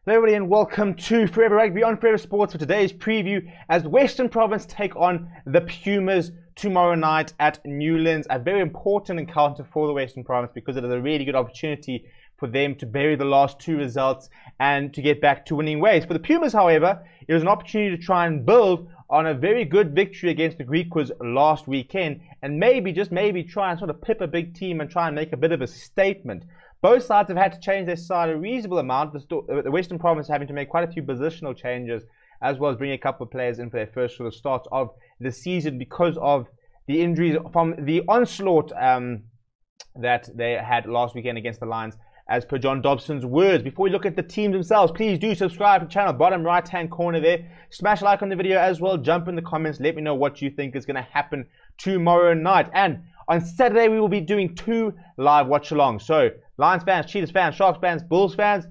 Hello everybody and welcome to Forever Rugby on Forever Sports for today's preview as Western Province take on the Pumas tomorrow night at Newlands. A very important encounter for the Western Province because it is a really good opportunity for them to bury the last two results and to get back to winning ways. For the Pumas, however, it was an opportunity to try and build on a very good victory against the Griquas last weekend and maybe, just maybe, try and sort of pip a big team and try and make a bit of a statement. Both sides have had to change their side a reasonable amount. The Western Province having to make quite a few positional changes, as well as bring a couple of players in for their first sort of start of the season because of the injuries from the onslaught that they had last weekend against the Lions, as per John Dobson's words. Before we look at the teams themselves, please do subscribe to the channel, bottom right-hand corner there. Smash a like on the video as well. Jump in the comments. Let me know what you think is going to happen tomorrow night. And on Saturday, we will be doing 2 live watch-alongs. So, Lions fans, Cheetahs fans, Sharks fans, Bulls fans,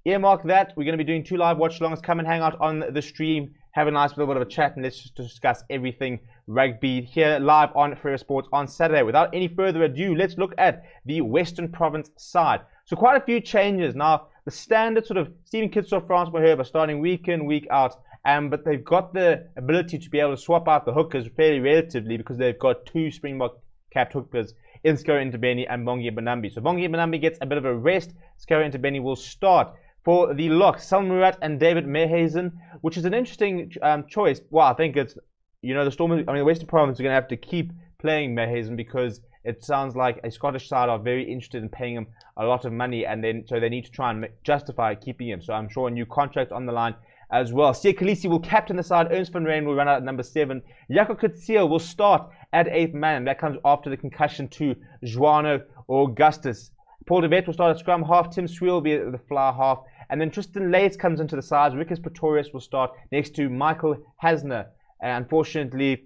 earmark that. We're going to be doing 2 live watch-alongs. Come and hang out on the stream. Have a nice little bit of a chat, and let's just discuss everything rugby here live on Forever Sports on Saturday. Without any further ado, let's look at the Western Province side. So, quite a few changes. Now, the standard sort of Stephen Kitsoff, France Mahherb are starting week in, week out. But they've got the ability to be able to swap out the hookers fairly relatively because they've got 2 Springbok capped hookers in Scorer Ntebeni and Bongi Benambi. So Bongi Benambi gets a bit of a rest. Scorer Ntebeni will start. For the locks, Sal Murat and David Mehazen, which is an interesting choice. Well, I think it's, the Western Province are going to have to keep playing Mehazen because it sounds like a Scottish side are very interested in paying him a lot of money, and then so they need to try and justify keeping him. So I'm sure a new contract on the line as well. Siya Kolisi will captain the side. Ernst van Rijn will run out at number 7. Jaco Coetzee will start at 8th man. That comes after the concussion to Joano Augustus. Paul de Wet will start at scrum half. Tim Sweel will be the fly half. And then Tristan Lates comes into the sides. Rickers Pretorius will start next to Michael Hasner. Unfortunately,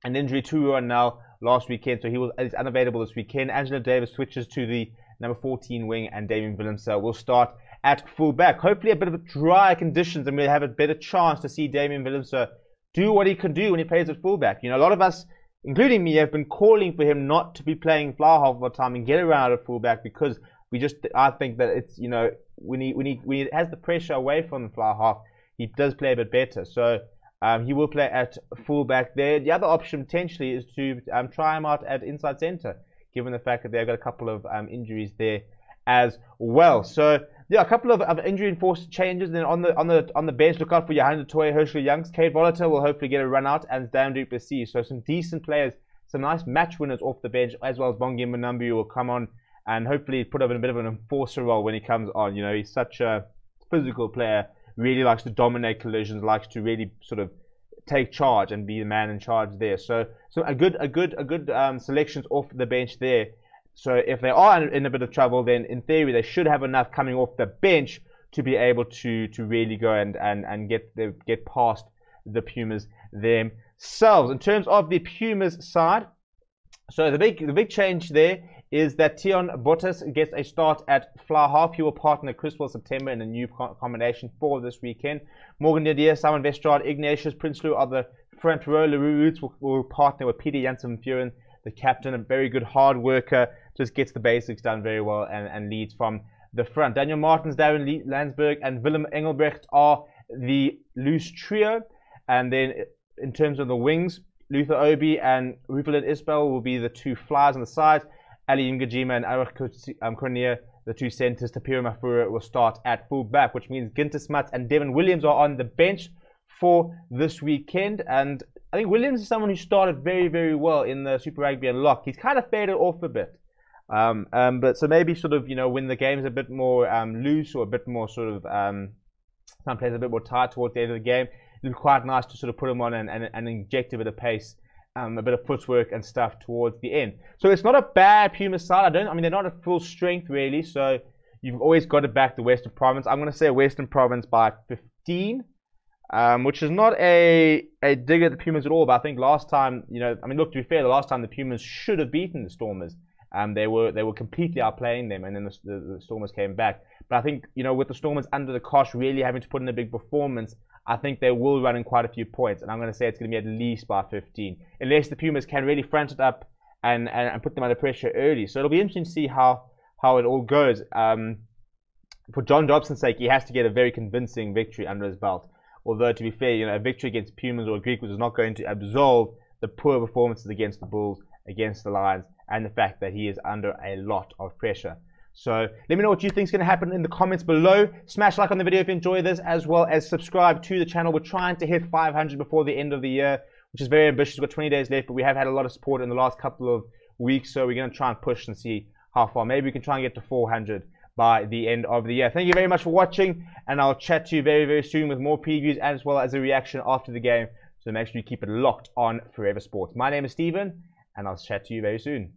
an injury to Ronell last weekend, so he's unavailable this weekend. Angelo Davis switches to the number 14 wing, and Damien Willemse will start at fullback. Hopefully a bit of drier conditions, and we'll have a better chance to see Damien Willemse do what he can do when he plays at fullback. A lot of us, including me, have been calling for him not to be playing fly half of the time and get around at fullback because I think that it's, when he has the pressure away from the fly half, he does play a bit better. So he will play at fullback there. The other option potentially is to try him out at inside centre, given the fact that they've got a couple of injuries there as well. So yeah, a couple of injury enforced changes. Then on the bench, look out for Johannes du Toit, Herschel Youngs. Kate Volater will hopefully get a run out, and Dan du Plessis. So some decent players, some nice match winners off the bench, as well as Bongi Benambi will come on and hopefully put up in a bit of an enforcer role when he comes on. He's such a physical player, really likes to dominate collisions, likes to really sort of take charge and be the man in charge there. So a good selections off the bench there. So if they are in a bit of trouble, then in theory they should have enough coming off the bench to be able to really go and get past the Pumas themselves. In terms of the Pumas side, so the big change there is that Tion Bottas gets a start at fly half. He will partner Criswell September in a new combination for this weekend. Morgan Didier, Simon Vestrad, Ignatius Prinsloo are the front row. LaRue Roots will partner with Peter Janssen Furen, the captain, a very good hard worker, just gets the basics done very well and leads from the front. Daniel Martins, Darren Landsberg, and Willem Engelbrecht are the loose trio. And then in terms of the wings, Luther Obi and Rufalin Isbell will be the 2 flyers on the sides. Ali Ngajima and Arach Cornier, the 2 centres. Tapira Mafura will start at full back, which means Ginter Smuts and Devin Williams are on the bench for this weekend. And I think Williams is someone who started very, very well in the Super Rugby and Lock. He's kind of faded off a bit. But so maybe sort of, when the game's a bit more loose or a bit more sort of, some players a bit more tight towards the end of the game, it'd be quite nice to sort of put him on and inject a bit of pace. A bit of footwork and stuff towards the end. So it's not a bad Puma side. they're not at full strength really. So you've always got to back the Western Province. I'm going to say Western Province by 15, which is not a dig at the Pumas at all. But I think last time, look, to be fair, the last time the Pumas should have beaten the Stormers. They were completely outplaying them, and then the Stormers came back. But I think, with the Stormers under the cosh really having to put in a big performance, I think they will run in quite a few points, and I'm going to say it's going to be at least by 15, unless the Pumas can really front it up and put them under pressure early. So it'll be interesting to see how it all goes. for John Dobson's sake, he has to get a very convincing victory under his belt. Although, to be fair, a victory against Pumas or Greek is not going to absolve the poor performances against the Bulls, against the Lions, and the fact that he is under a lot of pressure. So let me know what you think is going to happen in the comments below. Smash like on the video if you enjoy this, as well as subscribe to the channel. We're trying to hit 500 before the end of the year, which is very ambitious. We've got 20 days left, but we have had a lot of support in the last couple of weeks, so we're going to try and push and see how far. Maybe we can try and get to 400 by the end of the year. Thank you very much for watching, and I'll chat to you very, very soon with more previews as well as a reaction after the game. So make sure you keep it locked on Forever Sports. My name is Stephen, and I'll chat to you very soon.